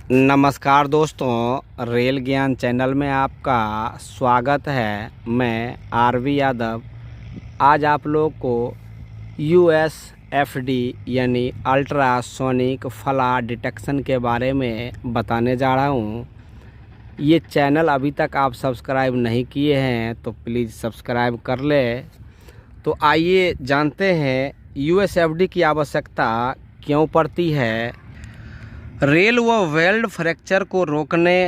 नमस्कार दोस्तों, रेल ज्ञान चैनल में आपका स्वागत है। मैं आरवी यादव आज आप लोग को यूएसएफडी यानी अल्ट्रासोनिक फ्लैश डिटेक्शन के बारे में बताने जा रहा हूँ। ये चैनल अभी तक आप सब्सक्राइब नहीं किए हैं तो प्लीज़ सब्सक्राइब कर ले। तो आइए जानते हैं यूएसएफडी की आवश्यकता क्यों पड़ती है। रेल व वेल्ड फ्रैक्चर को रोकने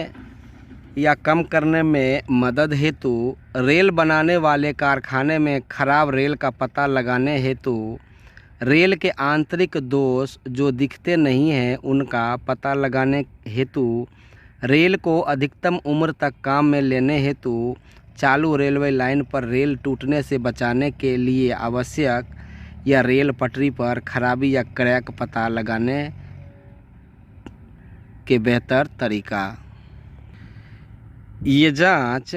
या कम करने में मदद हेतु रेल बनाने वाले कारखाने में खराब रेल का पता लगाने हेतु रेल के आंतरिक दोष जो दिखते नहीं हैं उनका पता लगाने हेतु रेल को अधिकतम उम्र तक काम में लेने हेतु चालू रेलवे लाइन पर रेल टूटने से बचाने के लिए आवश्यक या रेल पटरी पर खराबी या क्रैक पता लगाने के बेहतर तरीका। ये जांच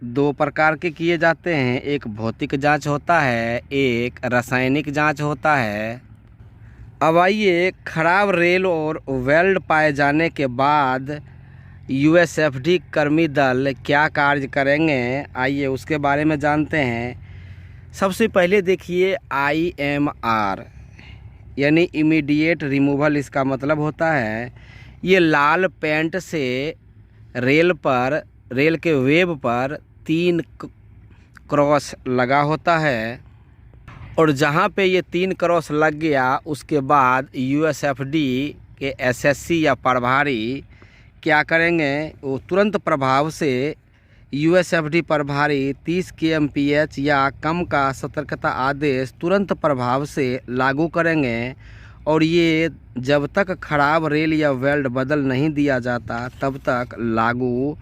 दो प्रकार के किए जाते हैं। एक भौतिक जांच होता है, एक रासायनिक जांच होता है। अब आइए खराब रेल और वेल्ड पाए जाने के बाद यूएसएफडी कर्मी दल क्या कार्य करेंगे, आइए उसके बारे में जानते हैं। सबसे पहले देखिए IMR यानी इमीडिएट रिमूवल। इसका मतलब होता है ये लाल पेंट से रेल के वेब पर 3 क्रॉस लगा होता है और जहाँ पे ये 3 क्रॉस लग गया उसके बाद यूएसएफडी के एसएससी या प्रभारी क्या करेंगे, वो तुरंत प्रभाव से यूएसएफडी प्रभारी 30 kmph या कम का सतर्कता आदेश तुरंत प्रभाव से लागू करेंगे और ये जब तक खराब रेल या वेल्ड बदल नहीं दिया जाता तब तक लागू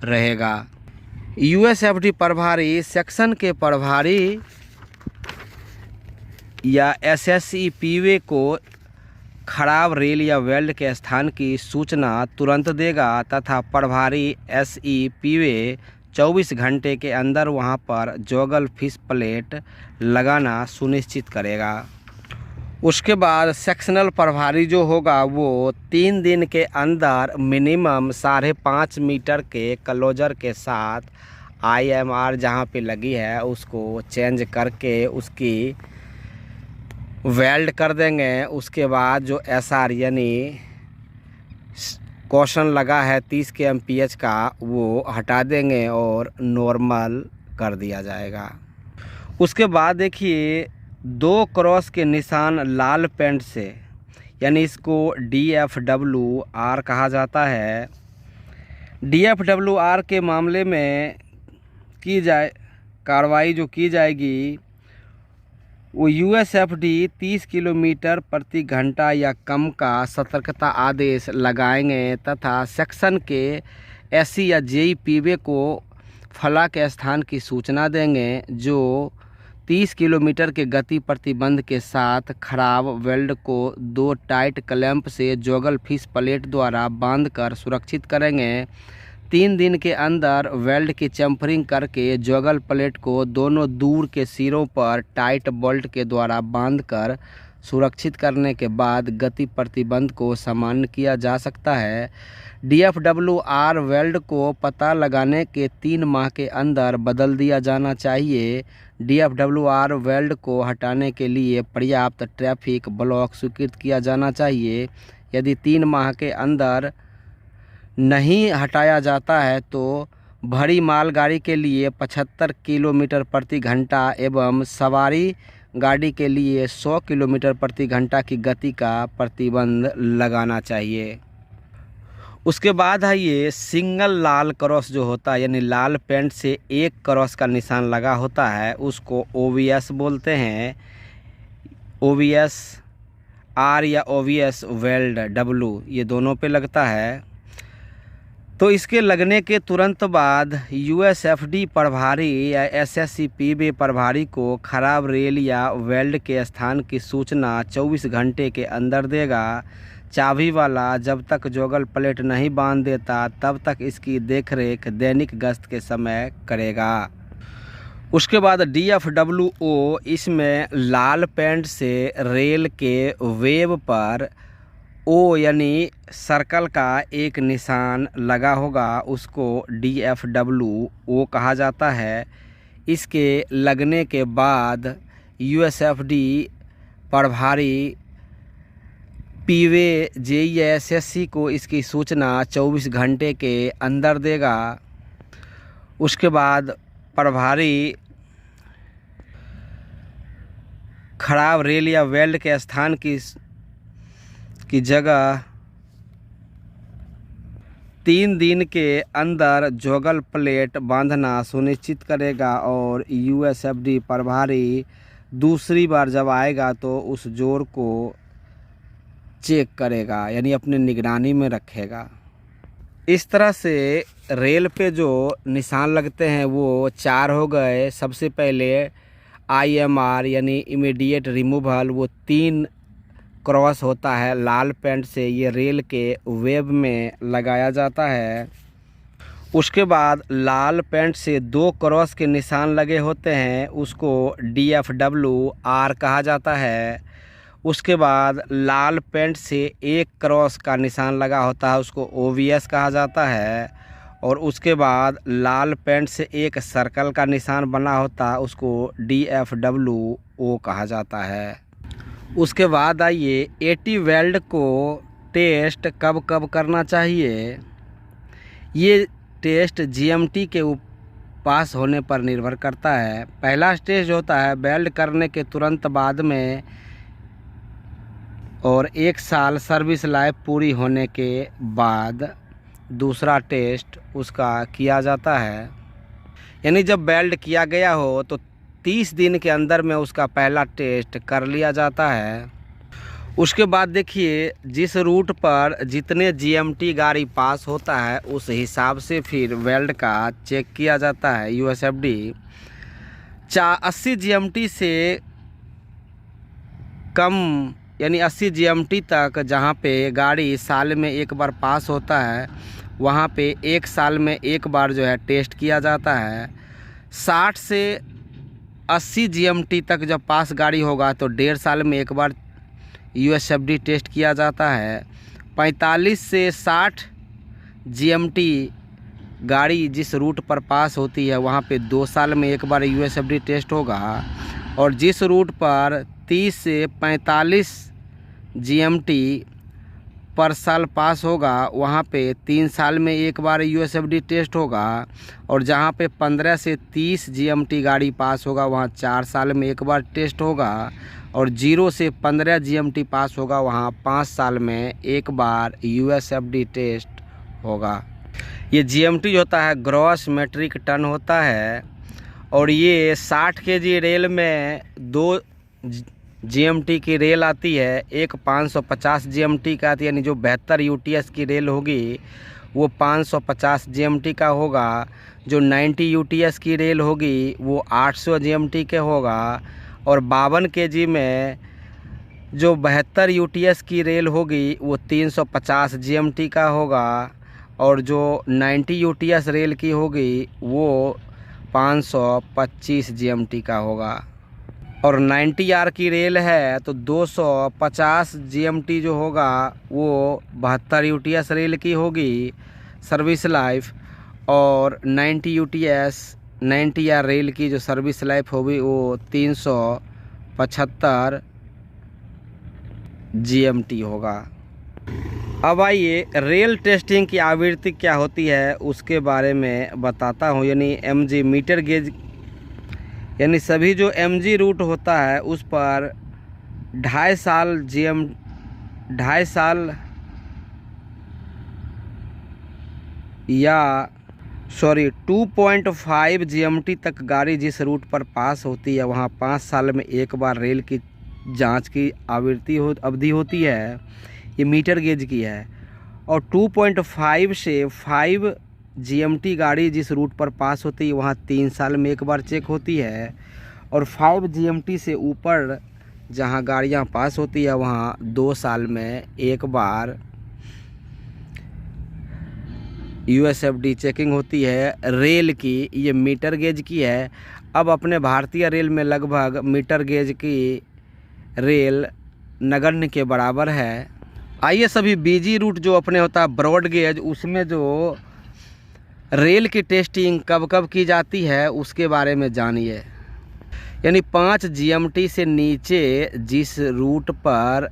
रहेगा। यूएसएफडी प्रभारी सेक्शन के प्रभारी या एसएससी पीवे को खराब रेल या वेल्ड के स्थान की सूचना तुरंत देगा तथा प्रभारी एसई पीवे 24 घंटे के अंदर वहां पर जोगल फिश प्लेट लगाना सुनिश्चित करेगा। उसके बाद सेक्शनल प्रभारी जो होगा वो 3 दिन के अंदर मिनिमम 5.5 मीटर के क्लोजर के साथ IMR जहाँ पे लगी है उसको चेंज करके उसकी वेल्ड कर देंगे। उसके बाद जो SR यानी कॉशन लगा है 30 kmph का वो हटा देंगे और नॉर्मल कर दिया जाएगा। उसके बाद देखिए 2 क्रॉस के निशान लाल पेंट से यानी इसको DFWR कहा जाता है। DFWR के मामले में कार्रवाई जो की जाएगी वो यूएसएफडी 30 किलोमीटर प्रति घंटा या कम का सतर्कता आदेश लगाएंगे तथा सेक्शन के एससी या जेईपीवे को फला के स्थान की सूचना देंगे जो 30 किलोमीटर के गति प्रतिबंध के साथ खराब वेल्ड को 2 टाइट क्लैंप से जोगल फिश प्लेट द्वारा बांधकर सुरक्षित करेंगे। 3 दिन के अंदर वेल्ड की चैम्फरिंग करके जोगल प्लेट को दोनों दूर के सिरों पर टाइट बोल्ट के द्वारा बांधकर सुरक्षित करने के बाद गति प्रतिबंध को सामान्य किया जा सकता है। DFWR वेल्ड को पता लगाने के 3 माह के अंदर बदल दिया जाना चाहिए। DFWR वेल्ड को हटाने के लिए पर्याप्त ट्रैफिक ब्लॉक स्वीकृत किया जाना चाहिए। यदि 3 माह के अंदर नहीं हटाया जाता है तो भारी मालगाड़ी के लिए 75 किलोमीटर प्रति घंटा एवं सवारी गाड़ी के लिए 100 किलोमीटर प्रति घंटा की गति का प्रतिबंध लगाना चाहिए। उसके बाद है ये सिंगल लाल क्रॉस जो होता है यानी लाल पेंट से 1 क्रॉस का निशान लगा होता है उसको OVS बोलते हैं। OVS R या OVS वेल्ड W ये दोनों पे लगता है। तो इसके लगने के तुरंत बाद यूएसएफडी प्रभारी या एसएससी पीवे प्रभारी को खराब रेल या वेल्ड के स्थान की सूचना 24 घंटे के अंदर देगा। चाबी वाला जब तक जोगल प्लेट नहीं बांध देता तब तक इसकी देखरेख दैनिक गश्त के समय करेगा। उसके बाद DFWO इसमें लाल पेंट से रेल के वेब पर ओ यानी सर्कल का एक निशान लगा होगा, उसको DFW कहा जाता है। इसके लगने के बाद USFD प्रभारी पीवे JESSC को इसकी सूचना 24 घंटे के अंदर देगा। उसके बाद प्रभारी खराब रेल या वेल्ड के स्थान की जगह 3 दिन के अंदर जोगल प्लेट बांधना सुनिश्चित करेगा और USFD प्रभारी दूसरी बार जब आएगा तो उस जोड़ को चेक करेगा, यानी अपने निगरानी में रखेगा। इस तरह से रेल पे जो निशान लगते हैं वो 4 हो गए। सबसे पहले IMR यानी इमीडिएट रिमूवल, वो 3 क्रॉस होता है लाल पेंट से, ये रेल के वेब में लगाया जाता है। उसके बाद लाल पेंट से 2 क्रॉस के निशान लगे होते हैं, उसको DFWR कहा जाता है। उसके बाद लाल पेंट से 1 क्रॉस का निशान लगा होता है, उसको OVS कहा जाता है। और उसके बाद लाल पेंट से 1 सर्कल का निशान बना होता है, उसको DFWO कहा जाता है। उसके बाद आइए AT वेल्ड को टेस्ट कब कब करना चाहिए। ये टेस्ट GMT के पास होने पर निर्भर करता है। पहला स्टेज होता है वेल्ड करने के तुरंत बाद में और 1 साल सर्विस लाइफ पूरी होने के बाद दूसरा टेस्ट उसका किया जाता है। यानी जब वेल्ड किया गया हो तो 30 दिन के अंदर में उसका पहला टेस्ट कर लिया जाता है। उसके बाद देखिए जिस रूट पर जितने GMT गाड़ी पास होता है उस हिसाब से फिर वेल्ड का चेक किया जाता है। USFD 80 GMT से कम यानी 80 GMT तक जहाँ पे गाड़ी साल में 1 बार पास होता है वहाँ पे 1 साल में 1 बार जो है टेस्ट किया जाता है। 60 से 80 GMT तक जब पास गाड़ी होगा तो 1.5 साल में 1 बार USFD टेस्ट किया जाता है। 45 से 60 GMT गाड़ी जिस रूट पर पास होती है वहाँ पे 2 साल में 1 बार USFD टेस्ट होगा। और जिस रूट पर 30 से 45 GMT पर साल पास होगा वहाँ पे 3 साल में 1 बार USFD टेस्ट होगा। और जहाँ पे 15 से 30 GMT गाड़ी पास होगा वहाँ 4 साल में 1 बार टेस्ट होगा। और 0 से 15 GMT पास होगा वहाँ 5 साल में 1 बार USFD टेस्ट होगा। ये GMT होता है ग्रॉस मीट्रिक टन होता है। और ये 60 kg रेल में 2 GMT की रेल आती है, एक 550 GMT का आती है, यानी जो 72 UTS की रेल होगी वो 550 GMT का होगा। जो 90 UTS की रेल होगी वो 800 GMT के होगा। और 52 kg में जो 72 UTS की रेल होगी वो 350 GMT का होगा। और जो 90 UTS रेल की होगी वो 525 GMT का होगा। और 90R की रेल है तो 250 GMT जो होगा वो 72 UTS रेल की होगी सर्विस लाइफ। और 90 UTS 90R रेल की जो सर्विस लाइफ होगी वो 375 GMT होगा। अब आइए रेल टेस्टिंग की आवृत्ति क्या होती है उसके बारे में बताता हूँ। यानी MG मीटर गेज, यानी सभी जो MG रूट होता है उस पर 2.5 साल या 2.5 GMT तक गाड़ी जिस रूट पर पास होती है वहाँ 5 साल में 1 बार रेल की जांच की अवधि होती है। ये मीटर गेज की है। और 2.5 से 5 GMT गाड़ी जिस रूट पर पास होती है वहाँ 3 साल में 1 बार चेक होती है। और 5 GMT से ऊपर जहाँ गाड़ियाँ पास होती है वहाँ 2 साल में 1 बार USFD चेकिंग होती है रेल की। ये मीटर गेज की है। अब अपने भारतीय रेल में लगभग मीटर गेज की रेल नगण्य के बराबर है। आइए सभी बीजी रूट जो अपने होता है ब्रॉड गेज, उसमें जो रेल की टेस्टिंग कब कब की जाती है उसके बारे में जानिए। यानी 5 GMT से नीचे जिस रूट पर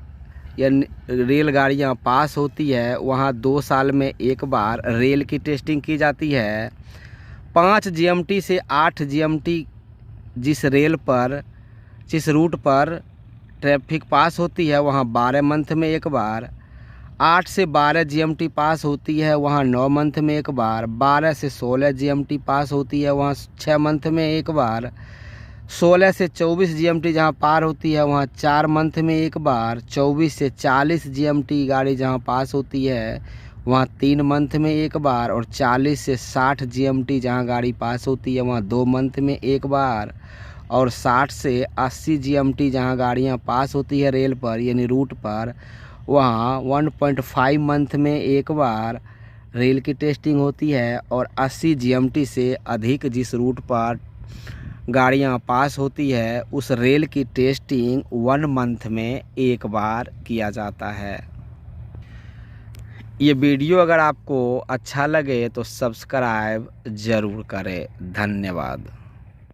या रेलगाड़ियाँ पास होती है वहाँ 2 साल में एक बार रेल की टेस्टिंग की जाती है। 5 GMT से 8 GMT जिस रूट पर ट्रैफिक पास होती है वहाँ 12 मंथ में एक बार। 8 से 12 GMT पास होती है वहाँ 9 मंथ में एक बार। 12 से 16 GMT पास होती है वहाँ 6 मंथ में एक बार। 16 से 24 GMT जहाँ पार होती है वहाँ 4 मंथ में एक बार। 24 से 40 GMT गाड़ी जहाँ पास होती है वहाँ 3 मंथ में एक बार। और 40 से 60 GMT जहाँ गाड़ी पास होती है वहाँ 2 मंथ में एक बार। और 60 से 80 GMT जहाँ गाड़ियाँ पास होती है रेल पर यानी रूट पर वहाँ 1.5 मंथ में एक बार रेल की टेस्टिंग होती है। और 80 GMT से अधिक जिस रूट पर गाड़ियाँ पास होती है उस रेल की टेस्टिंग 1 मंथ में एक बार किया जाता है। ये वीडियो अगर आपको अच्छा लगे तो सब्सक्राइब ज़रूर करें। धन्यवाद।